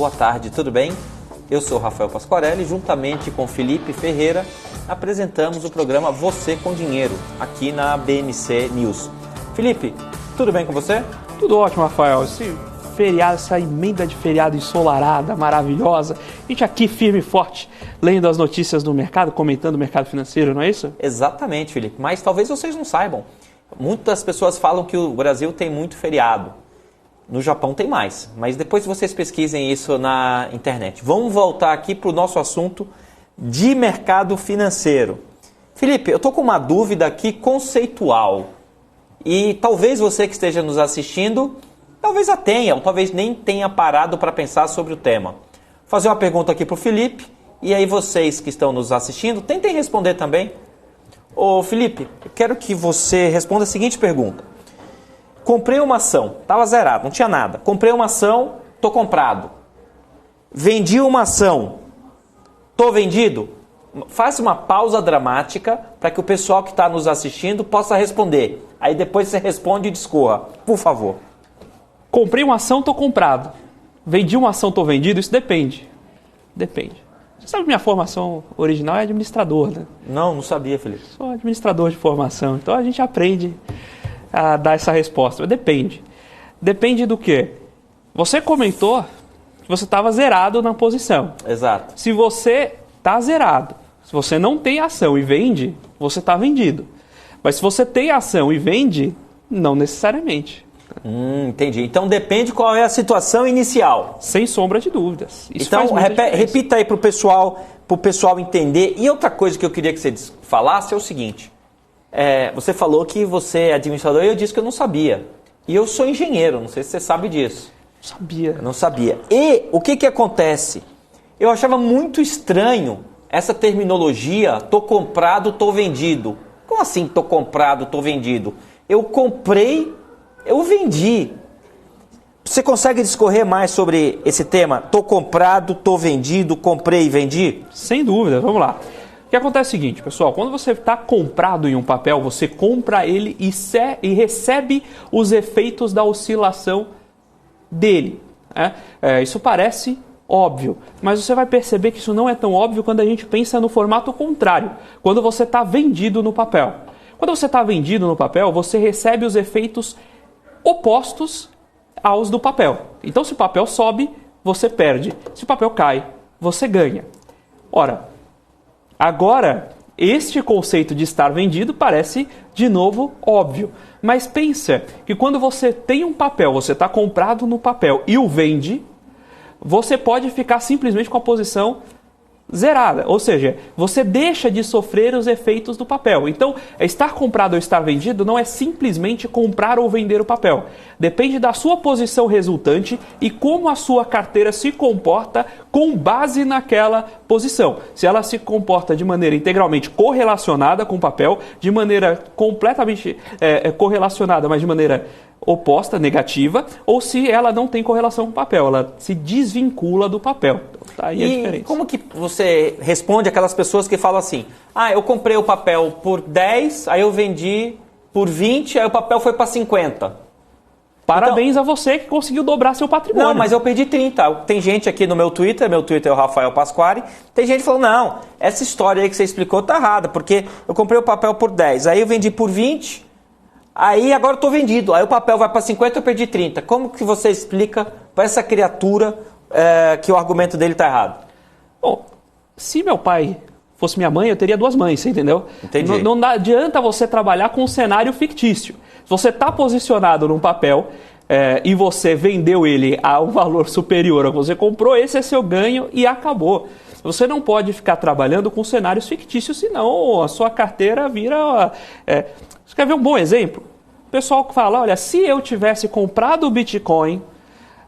boa tarde, tudo bem? Eu sou Rafael Pasquarelli, juntamente com Felipe Ferreira, apresentamos o programa Você com Dinheiro, aqui na BMC News. Felipe, tudo bem com você? Tudo ótimo, Rafael. Esse feriado, essa emenda de feriado ensolarada, maravilhosa. A gente aqui firme e forte, lendo as notícias do mercado, comentando o mercado financeiro, não é isso? Exatamente, Felipe, mas talvez vocês não saibam. Muitas pessoas falam que o Brasil tem muito feriado. No Japão tem mais, mas depois vocês pesquisem isso na internet. Vamos voltar aqui para o nosso assunto de mercado financeiro. Felipe, eu estou com uma dúvida aqui conceitual. E talvez você que esteja nos assistindo, talvez a tenha, ou talvez nem tenha parado para pensar sobre o tema. Vou fazer uma pergunta aqui para o Felipe, e aí vocês que estão nos assistindo, tentem responder também. Ô Felipe, eu quero que você responda a seguinte pergunta. Comprei uma ação, estava zerado, não tinha nada. Comprei uma ação, estou comprado. Vendi uma ação, estou vendido? Faça uma pausa dramática para que o pessoal que está nos assistindo possa responder. Aí depois você responde e discorra, por favor. Comprei uma ação, estou comprado. Vendi uma ação, estou vendido? Isso depende. Depende. Você sabe que minha formação original é administrador, né? Não sabia, Felipe. Sou administrador de formação, então a gente aprende a dar essa resposta. Mas depende. Depende do quê? Você comentou que você estava zerado na posição. Exato. Se você está zerado, se você não tem ação e vende, você está vendido. Mas se você tem ação e vende, não necessariamente. Entendi. Então depende qual é a situação inicial. Sem sombra de dúvidas. Isso então faz muita diferença. repita aí para o pessoal entender. E outra coisa que eu queria que você falasse é o seguinte. Você falou que você é administrador e eu disse que eu não sabia. E eu sou engenheiro, não sei se você sabe disso. Sabia. Eu não sabia. E o que acontece? Eu achava muito estranho essa terminologia, tô comprado, tô vendido. Como assim tô comprado, tô vendido? Eu comprei, eu vendi. Você consegue discorrer mais sobre esse tema? Tô comprado, tô vendido, comprei e vendi? Sem dúvida, vamos lá. O que acontece é o seguinte, pessoal, quando você está comprado em um papel, você compra ele e recebe os efeitos da oscilação dele. Isso parece óbvio, mas você vai perceber que isso não é tão óbvio quando a gente pensa no formato contrário, quando você está vendido no papel. Quando você está vendido no papel, você recebe os efeitos opostos aos do papel. Então, se o papel sobe, você perde. Se o papel cai, você ganha. Ora, agora, este conceito de estar vendido parece, de novo, óbvio. Mas pensa que quando você tem um papel, você está comprado no papel e o vende, você pode ficar simplesmente com a posição zerada. Ou seja, você deixa de sofrer os efeitos do papel. Então, estar comprado ou estar vendido não é simplesmente comprar ou vender o papel. Depende da sua posição resultante e como a sua carteira se comporta com base naquela posição. Se ela se comporta de maneira integralmente correlacionada com o papel, de maneira completamente correlacionada, mas de maneira oposta, negativa, ou se ela não tem correlação com o papel, ela se desvincula do papel. Então, tá aí a diferença. Como que você responde aquelas pessoas que falam assim, eu comprei o papel por 10, aí eu vendi por 20, aí o papel foi para 50. Parabéns a você que conseguiu dobrar seu patrimônio. Não, mas eu perdi 30. Tem gente aqui no meu Twitter é o Rafael Pasquari, tem gente falando, não, essa história aí que você explicou tá errada, porque eu comprei o papel por 10, aí eu vendi por 20, aí agora eu estou vendido, aí o papel vai para 50 eu perdi 30. Como que você explica para essa criatura que o argumento dele está errado? Bom, se meu pai fosse minha mãe, eu teria duas mães, você entendeu? Entendi. Não adianta você trabalhar com um cenário fictício. Se você está posicionado num papel e você vendeu ele a um valor superior ao que você comprou, esse é seu ganho e acabou. Você não pode ficar trabalhando com cenários fictícios, senão a sua carteira vira... Você quer ver um bom exemplo? O pessoal que fala, olha, se eu tivesse comprado o Bitcoin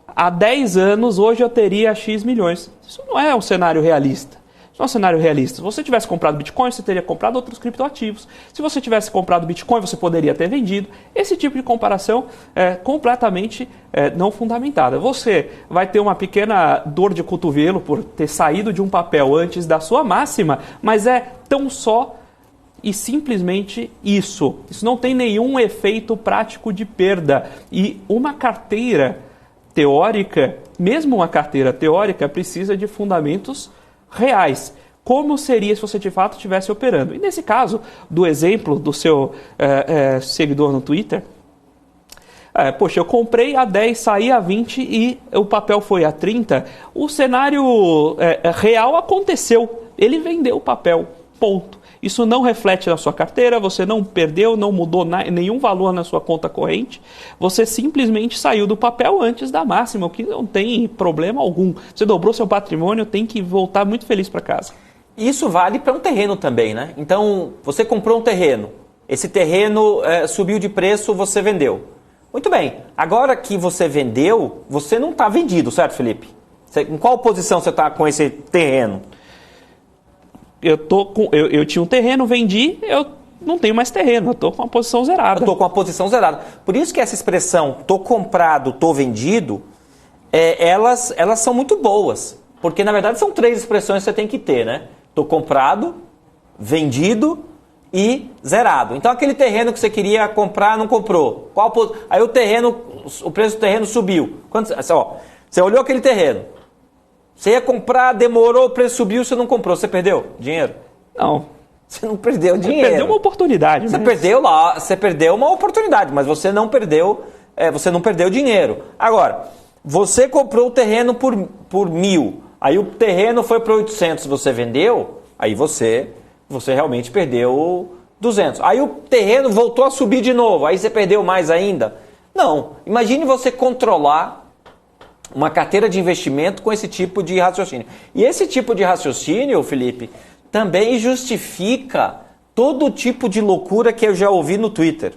há 10 anos, hoje eu teria X milhões. Isso não é um cenário realista. Isso não é um cenário realista. Se você tivesse comprado Bitcoin, você teria comprado outros criptoativos. Se você tivesse comprado Bitcoin, você poderia ter vendido. Esse tipo de comparação é completamente não fundamentada. Você vai ter uma pequena dor de cotovelo por ter saído de um papel antes da sua máxima, mas é tão só e simplesmente isso. Isso não tem nenhum efeito prático de perda. E uma carteira teórica, mesmo uma carteira teórica, precisa de fundamentos reais. Como seria se você de fato estivesse operando? E nesse caso, do exemplo do seu seguidor no Twitter, poxa, eu comprei a 10, saí a 20 e o papel foi a 30, o cenário real aconteceu. Ele vendeu o papel, ponto. Isso não reflete na sua carteira, você não perdeu, não mudou nenhum valor na sua conta corrente, você simplesmente saiu do papel antes da máxima, o que não tem problema algum. Você dobrou seu patrimônio, tem que voltar muito feliz para casa. Isso vale para um terreno também, né? Então, você comprou um terreno, esse terreno subiu de preço, você vendeu. Muito bem, agora que você vendeu, você não está vendido, certo, Felipe? Em qual posição você está com esse terreno? Eu tinha um terreno, vendi, eu não tenho mais terreno, eu estou com a posição zerada. Eu estou com a posição zerada. Por isso que essa expressão, estou comprado, estou vendido, elas são muito boas. Porque, na verdade, são 3 expressões que você tem que ter, né? Estou comprado, vendido e zerado. Então, aquele terreno que você queria comprar, não comprou. Aí o preço do terreno subiu. Você olhou aquele terreno. Você ia comprar, demorou, o preço subiu, você não comprou. Você perdeu dinheiro? Não. Você não perdeu dinheiro. Você perdeu uma oportunidade. Você perdeu uma oportunidade, mas você não perdeu dinheiro. Agora, você comprou o terreno por 1.000, aí o terreno foi para 800, você vendeu, aí você realmente perdeu 200. Aí o terreno voltou a subir de novo, aí você perdeu mais ainda? Não. Imagine você controlar uma carteira de investimento com esse tipo de raciocínio. E esse tipo de raciocínio, Felipe, também justifica todo tipo de loucura que eu já ouvi no Twitter.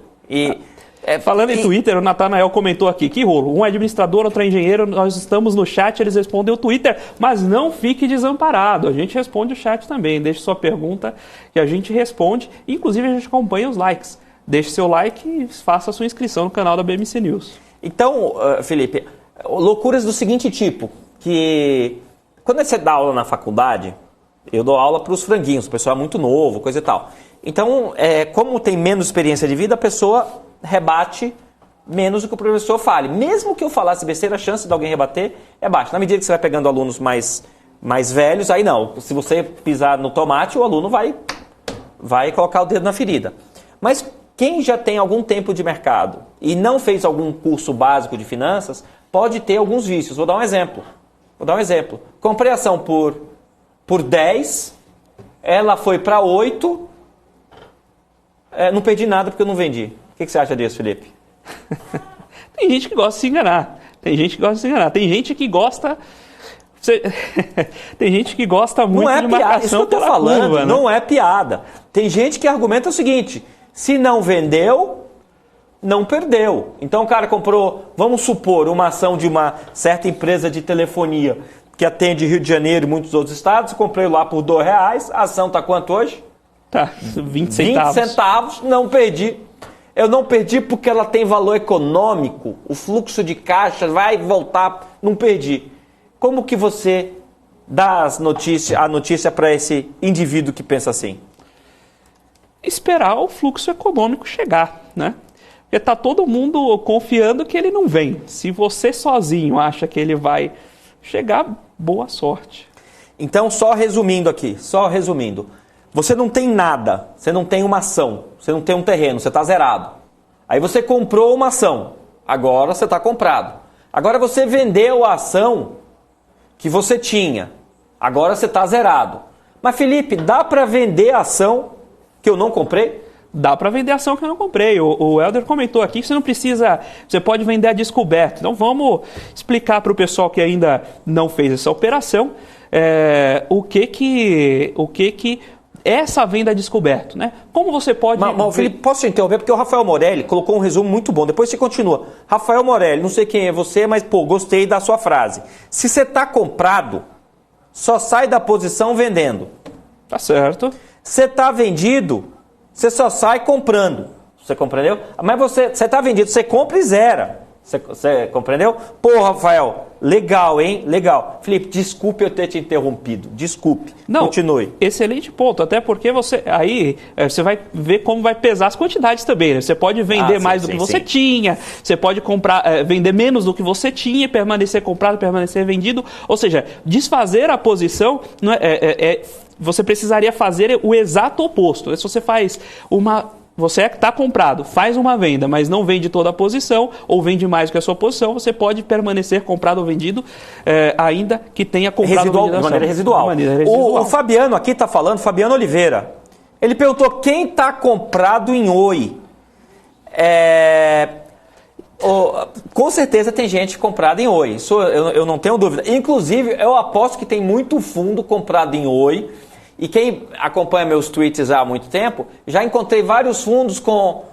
Falando em Twitter, o Natanael comentou aqui, que rolo, um administrador, outro engenheiro, nós estamos no chat, eles respondem o Twitter, mas não fique desamparado, a gente responde o chat também, deixe sua pergunta que a gente responde, inclusive a gente acompanha os likes. Deixe seu like e faça a sua inscrição no canal da BMC News. Então, Felipe, loucuras do seguinte tipo, que quando você dá aula na faculdade, eu dou aula para os franguinhos, o pessoal é muito novo, coisa e tal. Então, como tem menos experiência de vida, a pessoa rebate menos do que o professor fale. Mesmo que eu falasse besteira, a chance de alguém rebater é baixa. Na medida que você vai pegando alunos mais velhos, aí não. Se você pisar no tomate, o aluno vai colocar o dedo na ferida. Mas quem já tem algum tempo de mercado e não fez algum curso básico de finanças, pode ter alguns vícios. Vou dar um exemplo. Comprei ação por 10, ela foi para 8, não perdi nada porque eu não vendi. O que você acha disso, Felipe? Tem gente que gosta de se enganar. Tem gente que gosta... Tem gente que gosta muito de marcação. Isso que eu estou falando, curva, né? Não é piada. Tem gente que argumenta o seguinte: se não vendeu, não perdeu. Então o cara comprou, vamos supor, uma ação de uma certa empresa de telefonia que atende Rio de Janeiro e muitos outros estados, comprei lá por R$2, a ação está quanto hoje? Tá, 20 centavos. 20 centavos, não perdi. Eu não perdi porque ela tem valor econômico, o fluxo de caixa vai voltar, não perdi. Como que você dá a notícia para esse indivíduo que pensa assim? Esperar o fluxo econômico chegar, né? Porque está todo mundo confiando que ele não vem. Se você sozinho acha que ele vai chegar, boa sorte. Então, só resumindo. Você não tem nada, você não tem uma ação, você não tem um terreno, você está zerado. Aí você comprou uma ação, agora você está comprado. Agora você vendeu a ação que você tinha, agora você está zerado. Mas Felipe, dá para vender a ação que eu não comprei? Dá para vender a ação que eu não comprei. O Helder comentou aqui que você não precisa, você pode vender a descoberto. Então vamos explicar para o pessoal que ainda não fez essa operação o que essa venda a descoberto, né? Como você pode... Mas Felipe, posso te interromper? Porque o Rafael Morelli colocou um resumo muito bom. Depois você continua. Rafael Morelli, não sei quem é você, mas gostei da sua frase. Se você está comprado, só sai da posição vendendo. Tá certo. Você está vendido, você só sai comprando. Você compreendeu? Mas você está vendido, você compra e zera. Você compreendeu? Pô, Rafael, legal, hein? Legal. Felipe, desculpe eu ter te interrompido. Desculpe. Não, continue. Excelente ponto. Até porque você vai ver como vai pesar as quantidades também. Né? Você pode vender mais do que você tinha, você pode comprar, vender menos do que você tinha, permanecer comprado, permanecer vendido. Ou seja, desfazer a posição não você precisaria fazer o exato oposto. Se você faz você está comprado, faz uma venda, mas não vende toda a posição, ou vende mais do que a sua posição, você pode permanecer comprado ou vendido, ainda que tenha comprado de maneira residual. O Fabiano aqui está falando, Fabiano Oliveira, ele perguntou quem está comprado em Oi. Com certeza tem gente comprada em Oi, isso eu não tenho dúvida. Inclusive, eu aposto que tem muito fundo comprado em Oi. E quem acompanha meus tweets há muito tempo, já encontrei vários fundos com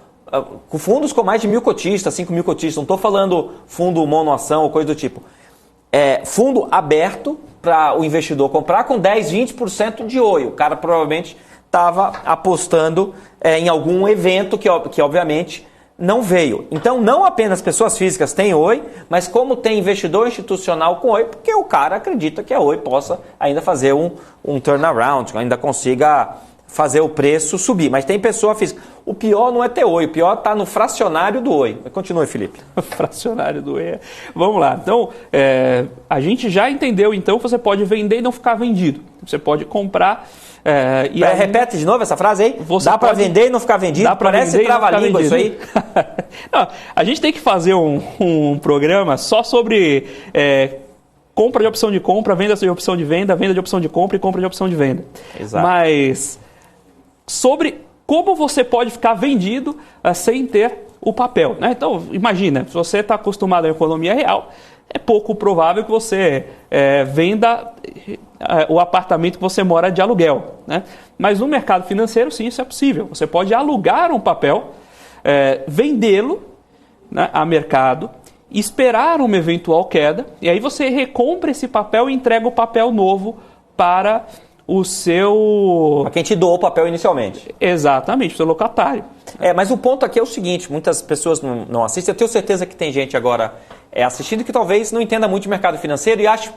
mais de 1.000 cotistas, 5.000 cotistas. Não estou falando fundo monoação ou coisa do tipo. Fundo aberto para o investidor comprar com 10, 20% de Oi. O cara provavelmente estava apostando em algum evento que obviamente não veio. Então, não apenas pessoas físicas têm Oi, mas como tem investidor institucional com Oi, porque o cara acredita que a Oi possa ainda fazer um turnaround, ainda consiga fazer o preço subir. Mas tem pessoa física. O pior não é ter Oi, o pior está no fracionário do Oi. Continue, Felipe. Fracionário do Oi. Vamos lá. Então, a gente já entendeu, então, que você pode vender e não ficar vendido. Você pode comprar... repete de novo essa frase aí. Dá para vender e não ficar vendido? Parece trava-língua isso aí. Não, a gente tem que fazer um programa só sobre compra de opção de compra, venda de opção de venda de opção de compra e compra de opção de venda. Exato. Mas sobre como você pode ficar vendido sem ter o papel. Né? Então, imagina, se você está acostumado à economia real, é pouco provável que você venda o apartamento que você mora de aluguel. Né? Mas no mercado financeiro, sim, isso é possível. Você pode alugar um papel, vendê-lo, né, a mercado, esperar uma eventual queda, e aí você recompra esse papel e entrega o papel novo para o seu... Para quem te doou o papel inicialmente. Exatamente, o seu locatário. Mas o ponto aqui é o seguinte, muitas pessoas não assistem, eu tenho certeza que tem gente agora assistindo que talvez não entenda muito de mercado financeiro e ache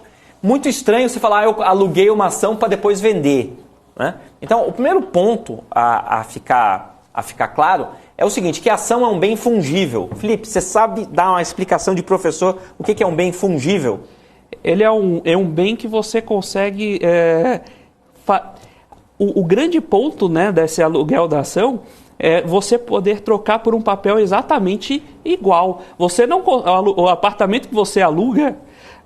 muito estranho você falar, eu aluguei uma ação para depois vender. Né? Então, o primeiro ponto a ficar claro é o seguinte, que a ação é um bem fungível. Felipe, você sabe dar uma explicação de professor o que é um bem fungível? Ele é um bem que você consegue... O grande ponto, né, desse aluguel da ação é você poder trocar por um papel exatamente igual. O apartamento que você aluga,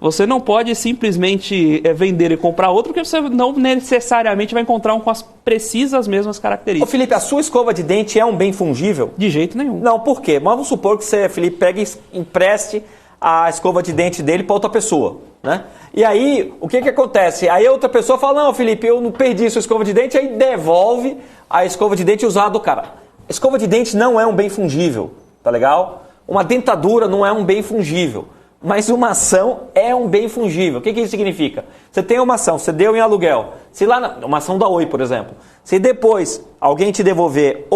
você não pode simplesmente vender e comprar outro, porque você não necessariamente vai encontrar um com as precisas mesmas características. Ô Felipe, a sua escova de dente é um bem fungível? De jeito nenhum. Não, por quê? Mas vamos supor que você, Felipe, pegue e empreste a escova de dente dele para outra pessoa, né? E aí, o que acontece? Aí a outra pessoa fala, não, Felipe, eu não perdi sua escova de dente, aí devolve a escova de dente usada do cara. Escova de dente não é um bem fungível, tá legal? Uma dentadura não é um bem fungível, mas uma ação é um bem fungível. O que isso significa? Você tem uma ação, você deu em aluguel, se lá uma ação da Oi, por exemplo, se depois alguém te devolver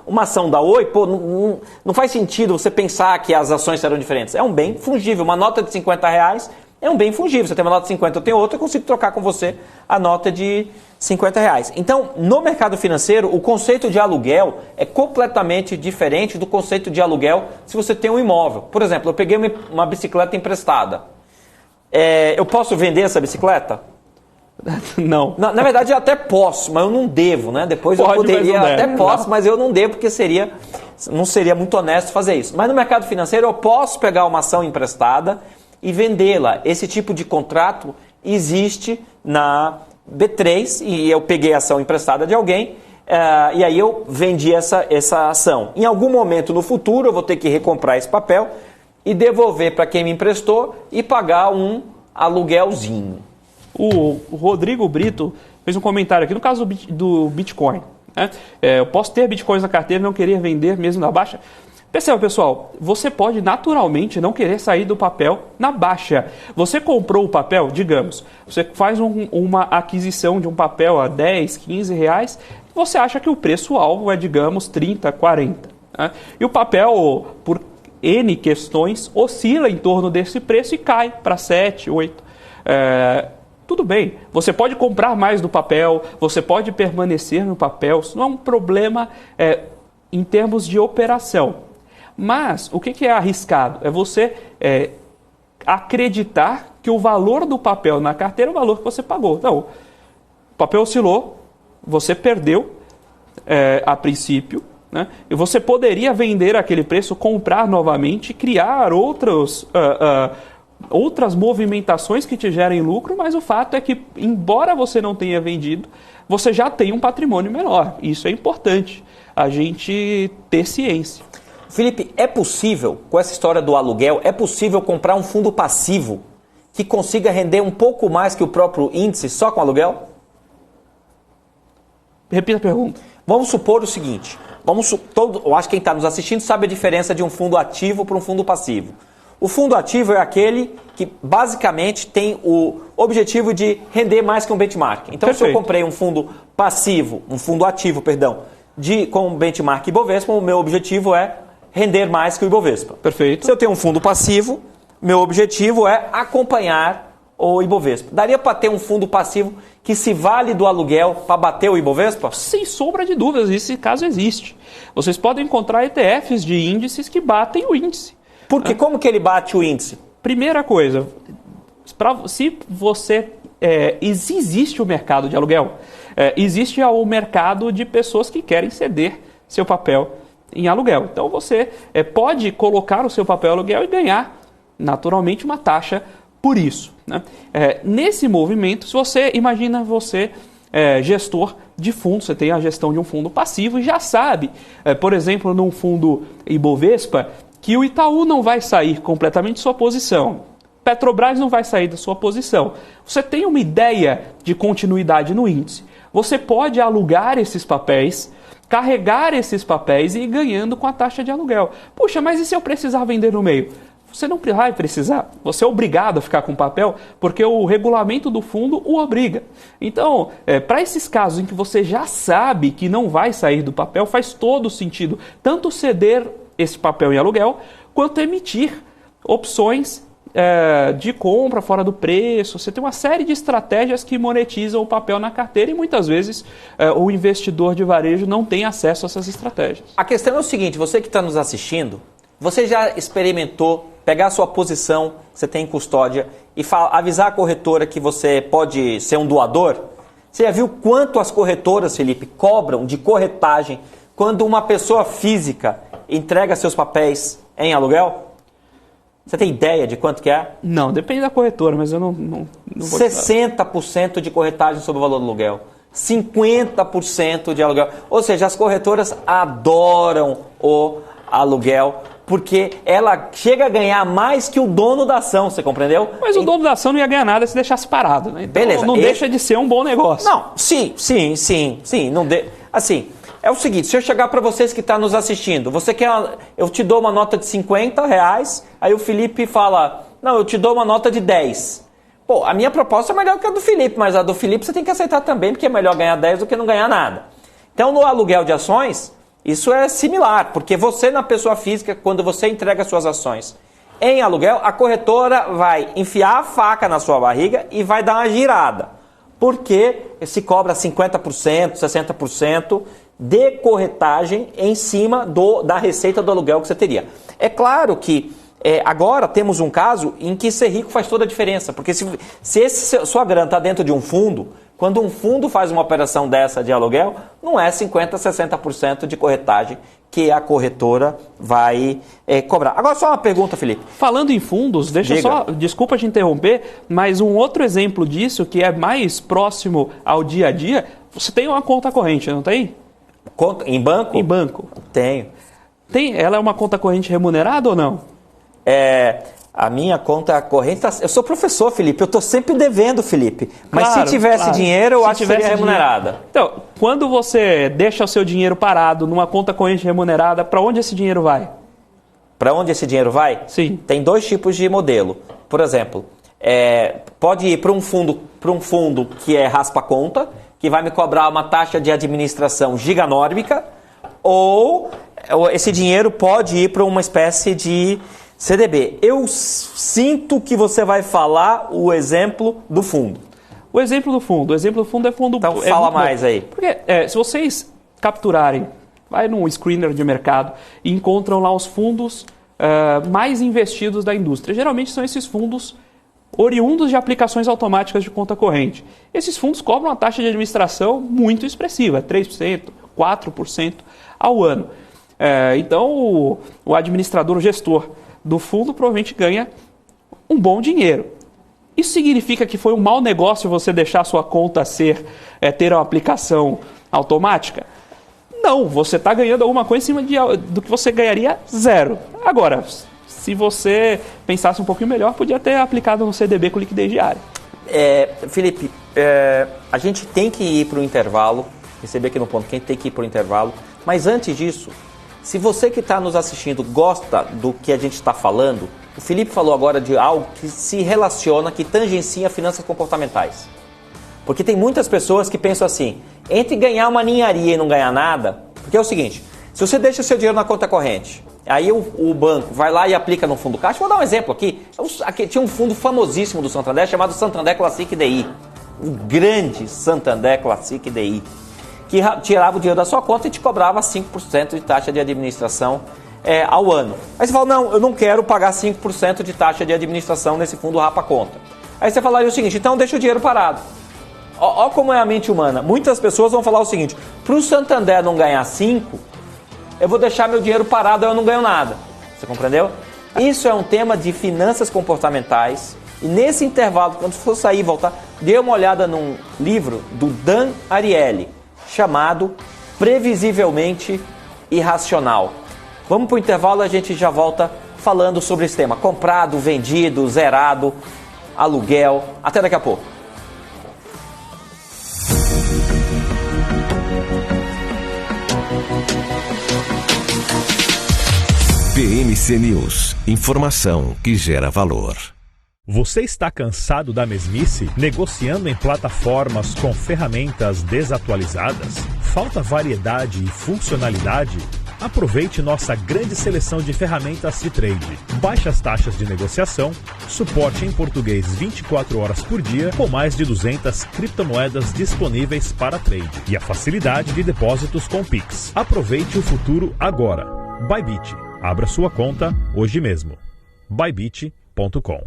uma ação da Oi, pô, não faz sentido você pensar que as ações serão diferentes. É um bem fungível, uma nota de R$50 é um bem fungível. Você tem uma nota de 50, eu tenho outra, eu consigo trocar com você a nota de R$50. Então, no mercado financeiro, o conceito de aluguel é completamente diferente do conceito de aluguel se você tem um imóvel. Por exemplo, eu peguei uma bicicleta emprestada. Eu posso vender essa bicicleta? Não. Na verdade, eu até posso, mas eu não devo, né? Depois eu poderia, até posso, mas eu não devo, porque não seria muito honesto fazer isso. Mas no mercado financeiro, eu posso pegar uma ação emprestada e vendê-la. Esse tipo de contrato existe na B3 e eu peguei a ação emprestada de alguém e aí eu vendi essa ação. Em algum momento no futuro eu vou ter que recomprar esse papel e devolver para quem me emprestou e pagar um aluguelzinho. O Rodrigo Brito fez um comentário aqui no caso do Bitcoin. Né? Eu posso ter Bitcoins na carteira e não querer vender mesmo na baixa. Perceba, pessoal, você pode naturalmente não querer sair do papel na baixa. Você comprou o papel, digamos, você faz uma aquisição de um papel a 10, 15 reais, você acha que o preço-alvo é, digamos, 30, 40. Né? E o papel, por N questões, oscila em torno desse preço e cai para 7, 8. Tudo bem, você pode comprar mais do papel, você pode permanecer no papel, isso não é um problema em termos de operação. Mas o que é arriscado? É você acreditar que o valor do papel na carteira é o valor que você pagou. Não, o papel oscilou, você perdeu a princípio, né? E você poderia vender aquele preço, comprar novamente, criar outras movimentações que te gerem lucro, mas o fato é que, embora você não tenha vendido, você já tem um patrimônio menor. Isso é importante, a gente ter ciência. Felipe, é possível, com essa história do aluguel, é possível comprar um fundo passivo que consiga render um pouco mais que o próprio índice só com aluguel? Repita a pergunta. Vamos supor o seguinte, eu acho que quem está nos assistindo sabe a diferença de um fundo ativo para um fundo passivo. O fundo ativo é aquele que basicamente tem o objetivo de render mais que um benchmark. Então, Perfeito. Se eu comprei um fundo ativo, com um benchmark Ibovespa, o meu objetivo é render mais que o Ibovespa. Perfeito. Se eu tenho um fundo passivo, meu objetivo é acompanhar o Ibovespa. Daria para ter um fundo passivo que se vale do aluguel para bater o Ibovespa? Sem sombra de dúvidas, esse caso existe. Vocês podem encontrar ETFs de índices que batem o índice. Porque como que ele bate o índice? Primeira coisa, se você... existe o mercado de aluguel, existe o mercado de pessoas que querem ceder seu papel em aluguel. Então você pode colocar o seu papel em aluguel e ganhar naturalmente uma taxa por isso, né? Nesse movimento, se você imagina gestor de fundo, você tem a gestão de um fundo passivo e já sabe, por exemplo, num fundo Ibovespa, que o Itaú não vai sair completamente de sua posição, Petrobras não vai sair da sua posição. Você tem uma ideia de continuidade no índice. Você pode alugar esses papéis, carregar esses papéis e ir ganhando com a taxa de aluguel. Puxa, mas e se eu precisar vender no meio? Você não vai precisar. Você é obrigado a ficar com papel porque o regulamento do fundo o obriga. Então, para esses casos em que você já sabe que não vai sair do papel, faz todo sentido tanto ceder esse papel em aluguel, quanto emitir opções de compra fora do preço. Você tem uma série de estratégias que monetizam o papel na carteira e muitas vezes o investidor de varejo não tem acesso a essas estratégias. A questão é o seguinte, você que está nos assistindo, você já experimentou pegar a sua posição que você tem em custódia e avisar a corretora que você pode ser um doador? Você já viu quanto as corretoras, Felipe, cobram de corretagem quando uma pessoa física entrega seus papéis em aluguel? Você tem ideia de quanto que é? Não, depende da corretora, mas eu não vou 60% de corretagem sobre o valor do aluguel. 50% de aluguel. Ou seja, as corretoras adoram o aluguel porque ela chega a ganhar mais que o dono da ação, você compreendeu? Mas o dono da ação não ia ganhar nada se deixasse parado, né? Então, beleza. Não deixa de ser um bom negócio. Não, sim. Assim, é o seguinte, se eu chegar para vocês que estão nos assistindo, eu te dou uma nota de R$50, aí o Felipe fala, não, eu te dou uma nota de 10. Pô, a minha proposta é melhor que a do Felipe, mas a do Felipe você tem que aceitar também, porque é melhor ganhar 10 do que não ganhar nada. Então, no aluguel de ações, isso é similar, porque você, na pessoa física, quando você entrega suas ações em aluguel, a corretora vai enfiar a faca na sua barriga e vai dar uma girada, porque se cobra 50%, 60% de corretagem em cima da receita do aluguel que você teria. É claro que agora temos um caso em que ser rico faz toda a diferença, porque se sua grana está dentro de um fundo, quando um fundo faz uma operação dessa de aluguel, não é 50%, 60% de corretagem que a corretora vai cobrar. Agora só uma pergunta, Felipe. Falando em fundos, desculpa te interromper, mas um outro exemplo disso, que é mais próximo ao dia a dia, você tem uma conta corrente, não tem? Conta em banco? Em banco. Tenho. Ela é uma conta corrente remunerada ou não? A minha conta corrente... Eu sou professor, Felipe. Eu estou sempre devendo, Felipe. Mas claro, se tivesse dinheiro, eu acho que seria remunerada. Então, quando você deixa o seu dinheiro parado numa conta corrente remunerada, para onde esse dinheiro vai? Para onde esse dinheiro vai? Sim. Tem dois tipos de modelo. Por exemplo, pode ir para um fundo que é raspa-conta, que vai me cobrar uma taxa de administração giganórmica, ou esse dinheiro pode ir para uma espécie de CDB. Eu sinto que você vai falar o exemplo do fundo. O exemplo do fundo é fundo... Então fala mais aí. Porque se vocês capturarem, vai num screener de mercado e encontram lá os fundos mais investidos da indústria. Geralmente são esses fundos oriundos de aplicações automáticas de conta corrente. Esses fundos cobram uma taxa de administração muito expressiva, 3%, 4% ao ano. Então, o administrador, o gestor do fundo provavelmente ganha um bom dinheiro. Isso significa que foi um mau negócio você deixar a sua conta ter uma aplicação automática? Não, você está ganhando alguma coisa em cima do que você ganharia zero. Agora, se você pensasse um pouquinho melhor, podia ter aplicado no CDB com liquidez diária. Felipe, a gente tem que ir para o intervalo, receber aqui no ponto que a gente tem que ir para o intervalo, mas antes disso, se você que está nos assistindo gosta do que a gente está falando, o Felipe falou agora de algo que se relaciona, que tangencia finanças comportamentais. Porque tem muitas pessoas que pensam assim, entre ganhar uma ninharia e não ganhar nada, porque é o seguinte, se você deixa seu dinheiro na conta corrente, aí o banco vai lá e aplica no fundo caixa, vou dar um exemplo aqui, tinha um fundo famosíssimo do Santander chamado Santander Classic DI, o grande Santander Classic DI, que tirava o dinheiro da sua conta e te cobrava 5% de taxa de administração ao ano. Aí você fala, não, eu não quero pagar 5% de taxa de administração nesse fundo rapa conta. Aí você falaria o seguinte, então deixa o dinheiro parado. Olha como é a mente humana. Muitas pessoas vão falar o seguinte, para o Santander não ganhar 5, eu vou deixar meu dinheiro parado, eu não ganho nada. Você compreendeu? Isso é um tema de finanças comportamentais. E nesse intervalo, quando for sair e voltar, dê uma olhada num livro do Dan Ariely, chamado Previsivelmente Irracional. Vamos para o intervalo, a gente já volta falando sobre esse tema. Comprado, vendido, zerado, aluguel. Até daqui a pouco. BMC News. Informação que gera valor. Você está cansado da mesmice? Negociando em plataformas com ferramentas desatualizadas? Falta variedade e funcionalidade? Aproveite nossa grande seleção de ferramentas de trade. Baixas taxas de negociação, suporte em português 24 horas por dia, com mais de 200 criptomoedas disponíveis para trade. E a facilidade de depósitos com Pix. Aproveite o futuro agora. Bybit. Abra sua conta hoje mesmo. Bybit.com.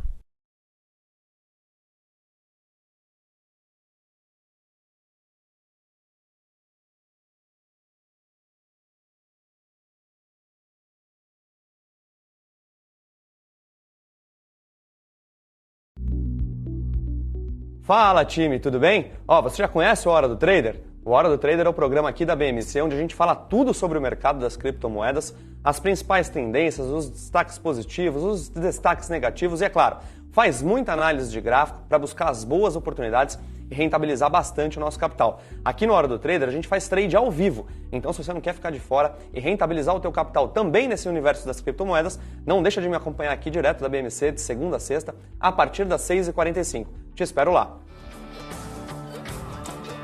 Fala time, tudo bem? Você já conhece o Hora do Trader? O Hora do Trader é o programa aqui da BMC, onde a gente fala tudo sobre o mercado das criptomoedas, as principais tendências, os destaques positivos, os destaques negativos e, é claro, faz muita análise de gráfico para buscar as boas oportunidades e rentabilizar bastante o nosso capital. Aqui no Hora do Trader a gente faz trade ao vivo, então se você não quer ficar de fora e rentabilizar o teu capital também nesse universo das criptomoedas, não deixa de me acompanhar aqui direto da BMC de segunda a sexta, a partir das 6h45. Te espero lá!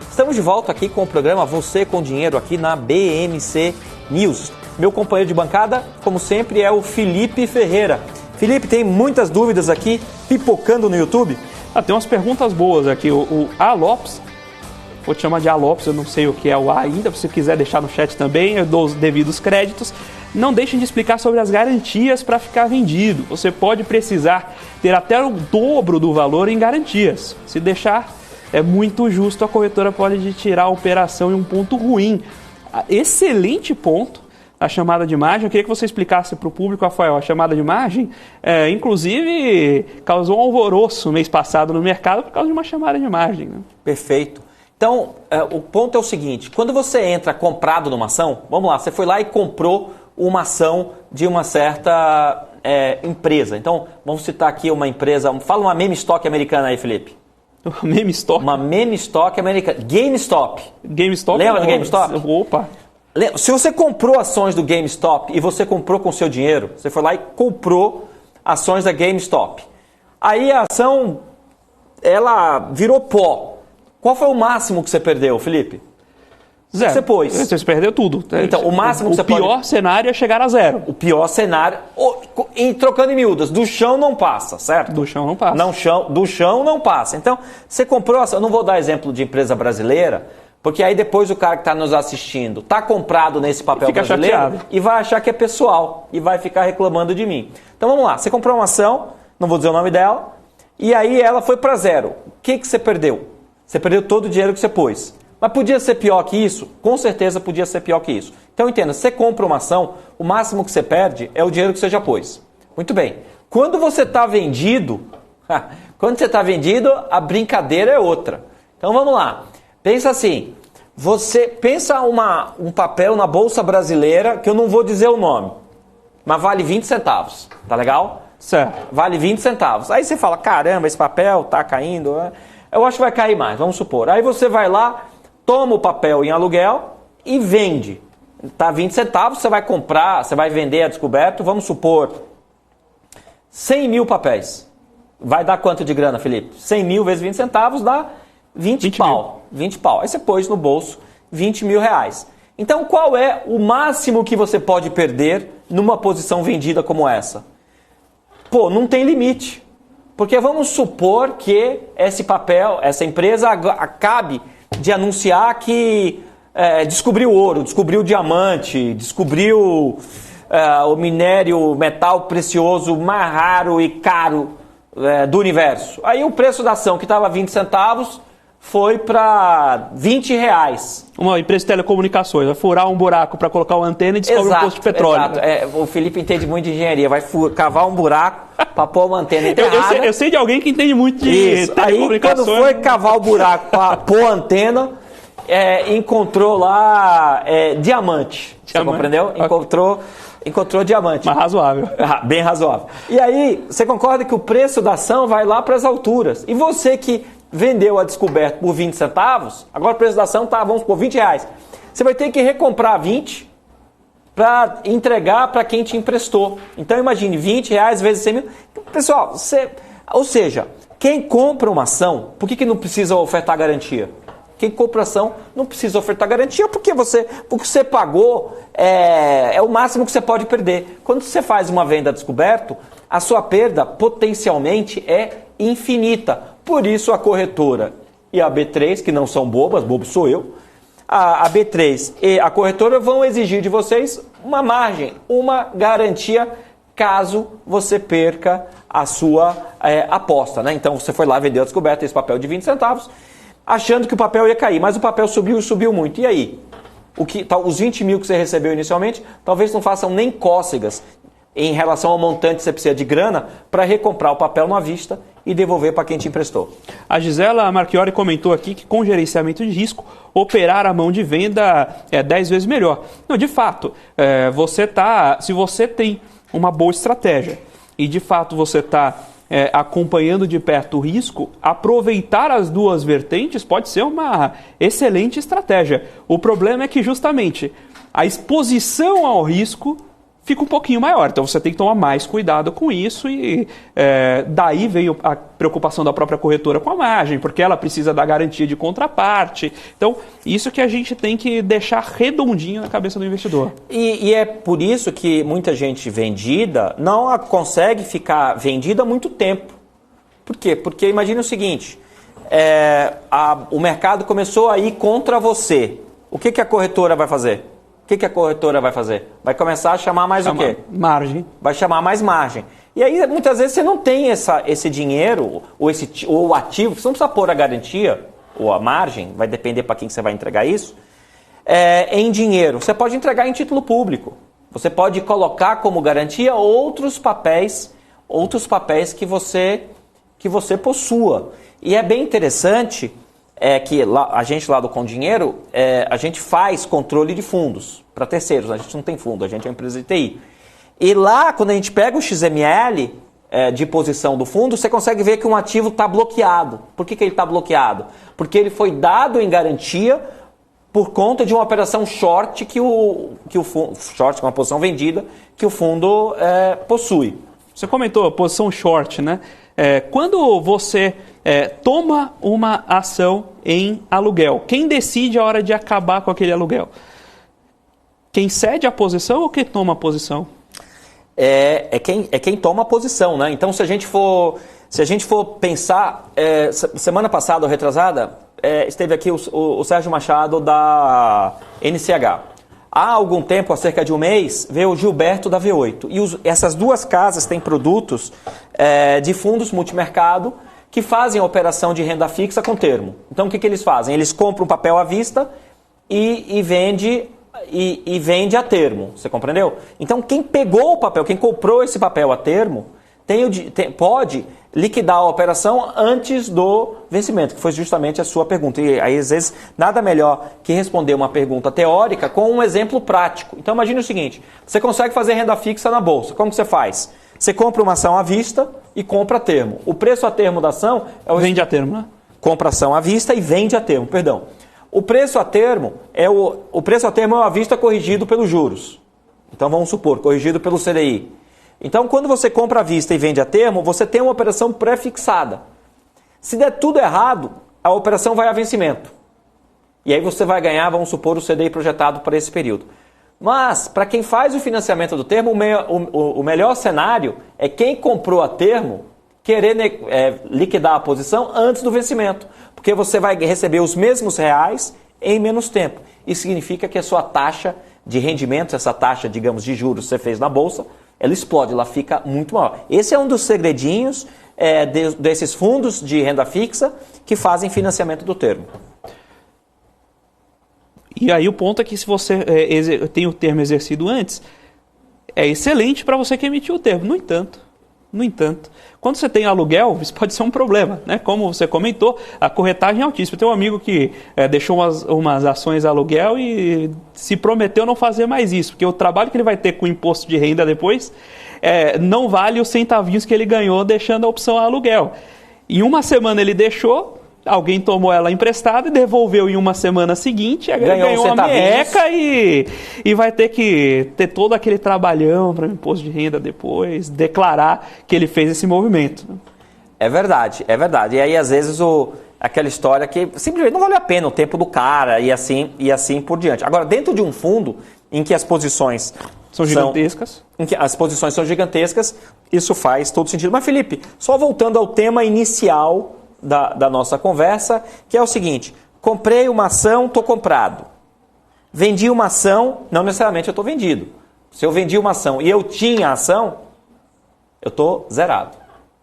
Estamos de volta aqui com o programa Você com Dinheiro aqui na BMC News. Meu companheiro de bancada, como sempre, é o Felipe Ferreira. Felipe, tem muitas dúvidas aqui pipocando no YouTube? Tem umas perguntas boas aqui. O A. Lopes, vou te chamar de A. Lopes, eu não sei o que é o A ainda, se você quiser deixar no chat também, eu dou os devidos créditos. Não deixem de explicar sobre as garantias para ficar vendido. Você pode precisar ter até o dobro do valor em garantias. Se deixar... é muito justo, a corretora pode tirar a operação em um ponto ruim. Excelente ponto a chamada de margem. Eu queria que você explicasse para o público, Rafael, a chamada de margem, inclusive, causou um alvoroço mês passado no mercado por causa de uma chamada de margem. Né? Perfeito. Então, o ponto é o seguinte, quando você entra comprado numa ação, vamos lá, você foi lá e comprou uma ação de uma certa empresa. Então, vamos citar aqui uma empresa, fala uma meme stock americana aí, Felipe. Uma meme stock? Uma meme stock americana. GameStop. GameStop? Lembra do GameStop? Opa! Se você comprou ações do GameStop e você comprou com seu dinheiro, você foi lá e comprou ações da GameStop. Aí a ação, ela virou pó. Qual foi o máximo que você perdeu, Felipe? Zero. Você pôs. Você perdeu tudo. Então, o máximo que você pode... O pior cenário é chegar a zero. O pior cenário, trocando em miúdas, do chão não passa, certo? Do chão não passa. Do chão não passa. Então, você comprou, eu não vou dar exemplo de empresa brasileira, porque aí depois o cara que está nos assistindo está comprado nesse papel brasileiro chateado. E vai achar que é pessoal e vai ficar reclamando de mim. Então vamos lá, você comprou uma ação, não vou dizer o nome dela, e aí ela foi para zero. O que você perdeu? Você perdeu todo o dinheiro que você pôs. Mas podia ser pior que isso? Com certeza podia ser pior que isso. Então entenda, você compra uma ação, o máximo que você perde é o dinheiro que você já pôs. Muito bem. Quando você está vendido, a brincadeira é outra. Então vamos lá. Pensa assim, você pensa um papel na Bolsa Brasileira, que eu não vou dizer o nome, mas vale 20 centavos, tá legal? Certo. Vale 20 centavos. Aí você fala, caramba, esse papel tá caindo, né? Eu acho que vai cair mais, vamos supor. Aí você vai lá, toma o papel em aluguel e vende. Tá 20 centavos, você vai comprar, você vai vender a descoberto, vamos supor, 100 mil papéis. Vai dar quanto de grana, Felipe? 100 mil vezes 20 centavos dá 20 pau. 20 pau. Aí você pôs no bolso 20 mil reais. Então qual é o máximo que você pode perder numa posição vendida como essa? Pô, não tem limite. Porque vamos supor que esse papel, essa empresa acabe de anunciar que descobriu ouro, descobriu diamante, descobriu o metal precioso mais raro e caro do universo. Aí o preço da ação que estava 20 centavos foi para 20 reais. Uma empresa de telecomunicações vai furar um buraco para colocar uma antena e descobre um posto de petróleo. Exato. O Felipe entende muito de engenharia, vai cavar um buraco para pôr uma antena enterrada. Eu sei de alguém que entende muito de telecomunicações. Aí quando foi cavar o buraco para pôr a antena, encontrou lá diamante. Você compreendeu? Okay. Encontrou diamante. Mas razoável. Bem razoável. E aí, você concorda que o preço da ação vai lá para as alturas. E você que vendeu a descoberta por 20 centavos, agora o preço da ação está, vamos por 20 reais. Você vai ter que recomprar 20 para entregar para quem te emprestou. Então imagine, 20 reais vezes 100 mil. Pessoal, ou seja, quem compra uma ação, por que não precisa ofertar garantia? Quem compra ação não precisa ofertar garantia porque você pagou é o máximo que você pode perder. Quando você faz uma venda descoberto, a sua perda potencialmente é infinita. Por isso a corretora e a B3, que não são bobas, bobo sou eu, a B3 e a corretora vão exigir de vocês uma margem, uma garantia caso você perca a sua aposta, né? Então você foi lá, vendeu a descoberta, esse papel de 20 centavos, achando que o papel ia cair, mas o papel subiu e subiu muito. E aí? Os 20 mil que você recebeu inicialmente talvez não façam nem cócegas em relação ao montante que você precisa de grana para recomprar o papel à vista e devolver para quem te emprestou. A Gisela Marchiori comentou aqui que com gerenciamento de risco, operar a mão de venda é 10 vezes melhor. Não, de fato, se você tem uma boa estratégia e de fato você está acompanhando de perto o risco, aproveitar as duas vertentes pode ser uma excelente estratégia. O problema é que justamente a exposição ao risco fica um pouquinho maior. Então você tem que tomar mais cuidado com isso e daí veio a preocupação da própria corretora com a margem, porque ela precisa da garantia de contraparte. Então isso que a gente tem que deixar redondinho na cabeça do investidor. E é por isso que muita gente vendida não consegue ficar vendida há muito tempo. Por quê? Porque imagine o seguinte, o mercado começou a ir contra você. O que a corretora vai fazer? O que a corretora vai fazer? Vai começar a chamar mais o quê? Margem. Vai chamar mais margem. E aí, muitas vezes, você não tem esse dinheiro ou o ativo, você não precisa pôr a garantia ou a margem, vai depender para quem você vai entregar isso, em dinheiro. Você pode entregar em título público. Você pode colocar como garantia outros papéis que você possua. E é bem interessante... que a gente lá do Com Dinheiro, a gente faz controle de fundos para terceiros, a gente não tem fundo, a gente é uma empresa de TI. E lá, quando a gente pega o XML de posição do fundo, você consegue ver que um ativo está bloqueado. Por que ele está bloqueado? Porque ele foi dado em garantia por conta de uma operação short que o fundo, short, uma posição vendida, que o fundo possui. Você comentou posição short, né? Quando você toma uma ação em aluguel, quem decide a hora de acabar com aquele aluguel? Quem cede a posição ou quem toma a posição? É quem toma a posição, né? Então, se a gente for pensar, semana passada ou retrasada, esteve aqui o Sérgio Machado da NCH. Há algum tempo, há cerca de um mês, veio o Gilberto da V8. E essas duas casas têm produtos de fundos multimercado que fazem a operação de renda fixa com termo. Então, o que eles fazem? Eles compram papel à vista e vende a termo. Você compreendeu? Então, quem pegou o papel, quem comprou esse papel a termo, pode liquidar a operação antes do vencimento, que foi justamente a sua pergunta. E aí, às vezes, nada melhor que responder uma pergunta teórica com um exemplo prático. Então, imagine o seguinte, você consegue fazer renda fixa na bolsa. Como que você faz? Você compra uma ação à vista e compra a termo. O preço a termo da ação... Vende a termo, né? Compra ação à vista e vende a termo, perdão. O preço a termo é o preço a termo à vista corrigido pelos juros. Então, vamos supor, corrigido pelo CDI. Então, quando você compra à vista e vende a termo, você tem uma operação pré-fixada. Se der tudo errado, a operação vai a vencimento. E aí você vai ganhar, vamos supor, o CDI projetado para esse período. Mas, para quem faz o financiamento do termo, o melhor cenário é quem comprou a termo querer liquidar a posição antes do vencimento. Porque você vai receber os mesmos reais em menos tempo. Isso significa que a sua taxa de rendimento, essa taxa, digamos, de juros que você fez na bolsa, ela explode, ela fica muito maior. Esse é um dos segredinhos desses fundos de renda fixa que fazem financiamento do termo. E aí o ponto é que se você tem o termo exercido antes, é excelente para você que emitiu o termo. No entanto, quando você tem aluguel, isso pode ser um problema, né? Como você comentou, a corretagem é altíssima. Eu tenho um amigo que deixou umas ações a aluguel e se prometeu não fazer mais isso, porque o trabalho que ele vai ter com o imposto de renda depois não vale os centavinhos que ele ganhou deixando a opção a aluguel. Em uma semana ele deixou, alguém tomou ela emprestada e devolveu em uma semana seguinte, ganhou uma merreca e vai ter que ter todo aquele trabalhão para o imposto de renda depois, declarar que ele fez esse movimento. É verdade. E aí, às vezes, aquela história que simplesmente não vale a pena o tempo do cara e assim por diante. Agora, dentro de um fundo em que as posições são gigantescas, isso faz todo sentido. Mas, Felipe, só voltando ao tema inicial da nossa conversa, que é o seguinte: comprei uma ação, estou comprado. Vendi uma ação, não necessariamente eu estou vendido. Se eu vendi uma ação e eu tinha ação, eu estou zerado.